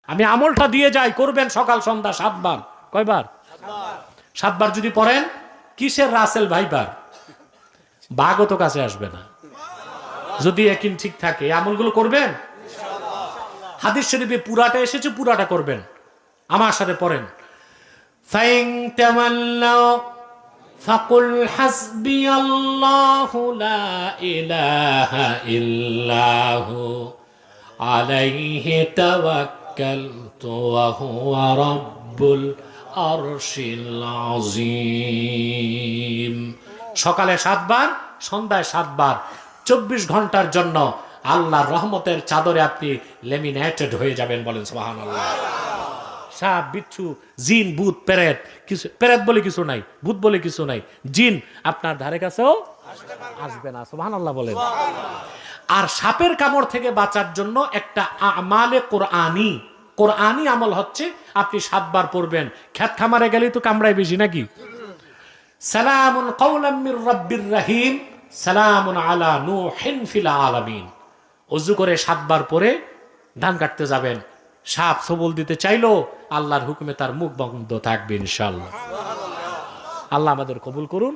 আমি আমলটা দিয়ে যাই, করবেন সকাল সন্ধ্যা 7 বার। কয়বার? 7 বার যদি পড়েন, কিসের রাসেল ভাইবার, বাঘও তো কাছে আসবে না যদি একিন ঠিক থাকে। এই আমলগুলো করবেন হাদিস শরীফে পুরাটা এসেছে, পুরাটা করবেন। আমার সাথে পড়েন, ফাইন তামাল্লাউ ফাকুল হাসবিয়াল্লাহু লা ইলাহা ইল্লাহু আলাইহি তাওয়াক্কালতু ওয়া হুয়া রাব্বুল আরশিল আযীম। সকালে 7 বার, সন্ধ্যায় 7 বার, 24 ঘন্টার জন্য আল্লাহর রহমতের চাদরে আপনি লেমিনেটেড হয়ে যাবেন। বলেন সুবহানাল্লাহ। সাপ, বিচ্ছু, জিন, ভূত, পেরেত, কিছু পেরেত বলে কিছু নাই, ভূত বলে কিছু নাই, জিন আপনার ধারে কাছেও আসবে না। সুবহানাল্লাহ বলেন। আর সাপের কামড় থেকে বাঁচার জন্য একটা আমালে কোরআনি, কোরআনি আমল হচ্ছে আপনি 7 বার পড়বেন। খেত খামারে গেলেই তো কামড়ায় বেশি নাকি? সালামুন কাওলাম মির রাব্বির রহিম, সালামুন আলা নূহিন ফিল আলামিন। ওযু করে 7 বার পরে ধান কাটতে যাবেন। সাপ সবল দিতে চাইলো, আল্লাহর হুকুমে তার মুখ বন্ধ থাকবে ইনশাআল্লাহ। আল্লাহ আমাদের কবুল করুন।